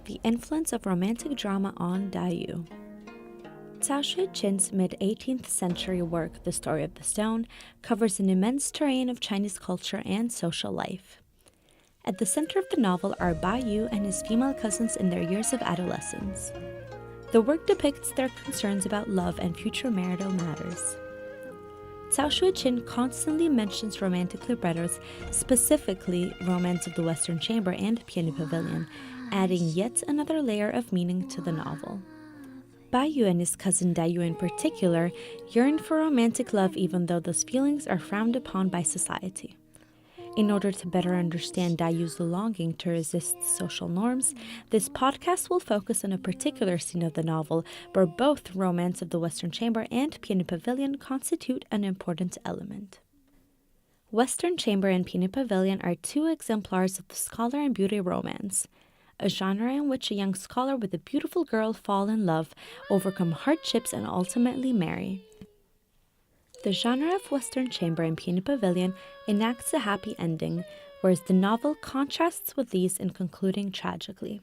The influence of romantic drama on Dai-yu. Cao Shui-qin's mid-18th century work, The Story of the Stone, covers an immense terrain of Chinese culture and social life. At the center of the novel are Dai-yu and his female cousins in their years of adolescence. The work depicts their concerns about love and future marital matters. Cao Shui-qin constantly mentions romantic librettos, specifically Romance of the Western Chamber and Peony Pavilion, adding yet another layer of meaning to the novel. Dai-yu and his cousin Dai-yu in particular yearn for romantic love even though those feelings are frowned upon by society. In order to better understand Dai-yu's longing to resist social norms, this podcast will focus on a particular scene of the novel where both Romance of the Western Chamber and Peony Pavilion constitute an important element. Western Chamber and Peony Pavilion are two exemplars of the scholar and beauty romance, a genre in which a young scholar with a beautiful girl fall in love, overcome hardships, and ultimately marry. The genre of Western Chamber and Peony Pavilion enacts a happy ending, whereas the novel contrasts with these in concluding tragically.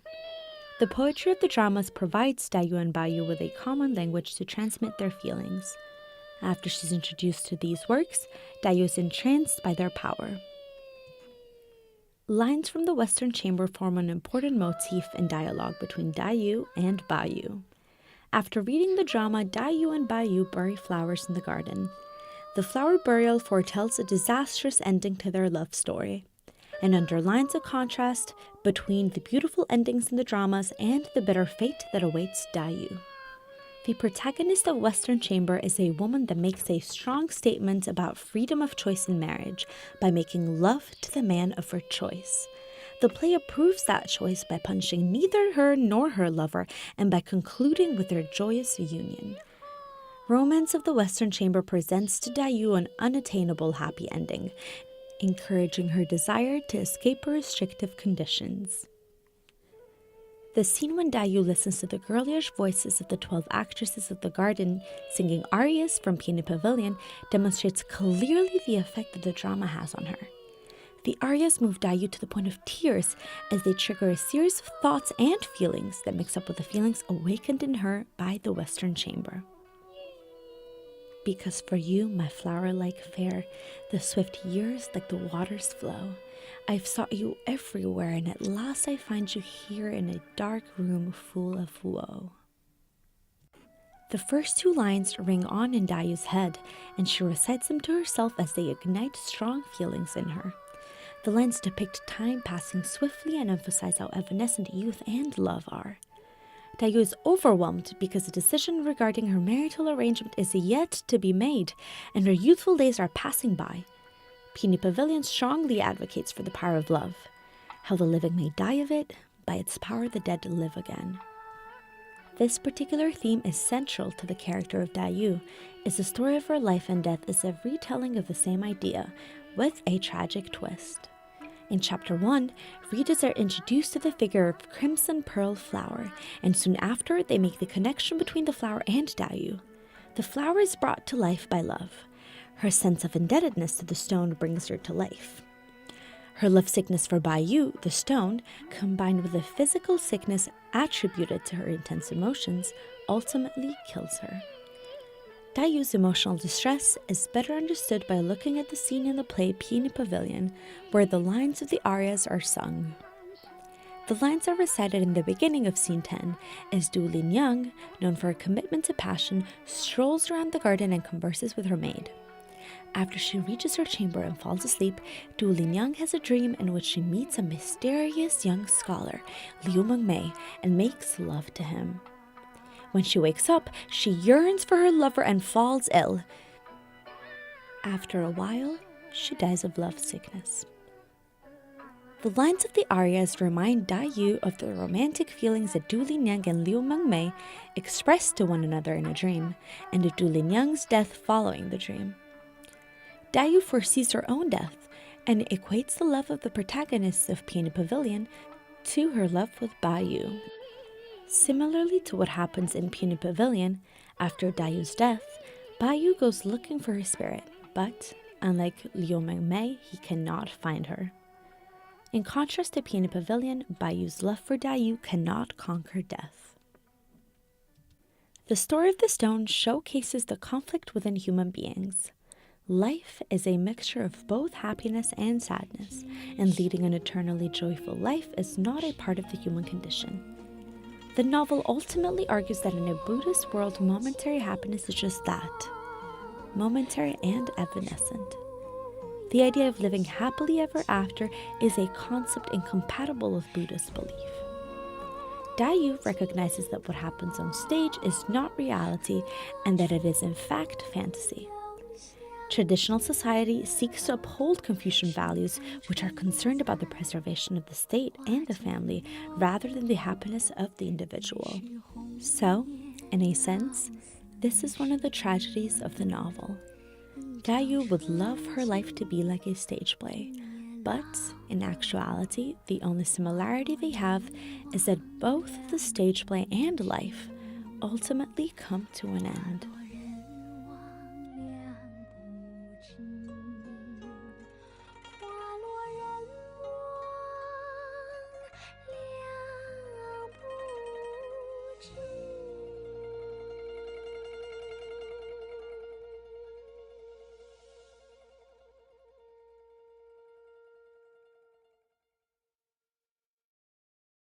The poetry of the dramas provides Dai-yu and Dai-yu with a common language to transmit their feelings. After she's introduced to these works, Dai-yu is entranced by their power. Lines from the Western Chamber form an important motif in dialogue between Dai-yu and Dai-yu. After reading the drama, Dai-yu and Dai-yu bury flowers in the garden. The flower burial foretells a disastrous ending to their love story, and underlines a contrast between the beautiful endings in the dramas and the bitter fate that awaits Dai-yu. The protagonist of Western Chamber is a woman that makes a strong statement about freedom of choice in marriage by making love to the man of her choice. The play approves that choice by punishing neither her nor her lover and by concluding with their joyous union. Romance of the Western Chamber presents to Dai-yu an unattainable happy ending, encouraging her desire to escape her restrictive conditions. The scene when Dai-yu listens to the girlish voices of the 12 actresses of the garden singing arias from Peony Pavilion demonstrates clearly the effect that the drama has on her. The arias move Dai-yu to the point of tears as they trigger a series of thoughts and feelings that mix up with the feelings awakened in her by the Western Chamber. Because for you, my flower-like fair, the swift years like the waters flow. I've sought you everywhere, and at last I find you here in a dark room full of woe. The first two lines ring on in Dai-yu's head, and she recites them to herself as they ignite strong feelings in her. The lines depict time passing swiftly and emphasize how evanescent youth and love are. Dai-yu is overwhelmed because a decision regarding her marital arrangement is yet to be made, and her youthful days are passing by. Peony Pavilion strongly advocates for the power of love. How the living may die of it, by its power the dead live again. This particular theme is central to the character of Dai-yu, as the story of her life and death is a retelling of the same idea, with a tragic twist. In Chapter 1, readers are introduced to the figure of Crimson Pearl Flower, and soon after they make the connection between the flower and Dai-yu. The flower is brought to life by love. Her sense of indebtedness to the stone brings her to life. Her lovesickness for Dai-yu, the stone, combined with the physical sickness attributed to her intense emotions, ultimately kills her. Dai-yu's emotional distress is better understood by looking at the scene in the play Peony Pavilion, where the lines of the arias are sung. The lines are recited in the beginning of Scene 10, as Du Lin, known for her commitment to passion, strolls around the garden and converses with her maid. After she reaches her chamber and falls asleep, Du Lin has a dream in which she meets a mysterious young scholar, Liu Mengmei, and makes love to him. When she wakes up, she yearns for her lover and falls ill. After a while, she dies of love sickness. The lines of the arias remind Dai-yu of the romantic feelings that Du Lin and Liu Mengmei expressed to one another in a dream, and of Du Lin's death following the dream. Dai-yu foresees her own death and equates the love of the protagonists of Peony Pavilion to her love with Dai-yu. Similarly to what happens in Peony Pavilion, after Dai-yu's death, Dai-yu goes looking for her spirit, but, unlike Liu Mengmei, he cannot find her. In contrast to Peanut Pavilion, Baiyu's love for Dai-yu cannot conquer death. The story of the stone showcases the conflict within human beings. Life is a mixture of both happiness and sadness, and leading an eternally joyful life is not a part of the human condition. The novel ultimately argues that in a Buddhist world, momentary happiness is just that, momentary and evanescent. The idea of living happily ever after is a concept incompatible with Buddhist belief. Dai-yu recognizes that what happens on stage is not reality and that it is in fact fantasy. Traditional society seeks to uphold Confucian values, which are concerned about the preservation of the state and the family, rather than the happiness of the individual. So, in a sense, this is one of the tragedies of the novel. Dai-yu would love her life to be like a stage play, but in actuality, the only similarity they have is that both the stage play and life ultimately come to an end.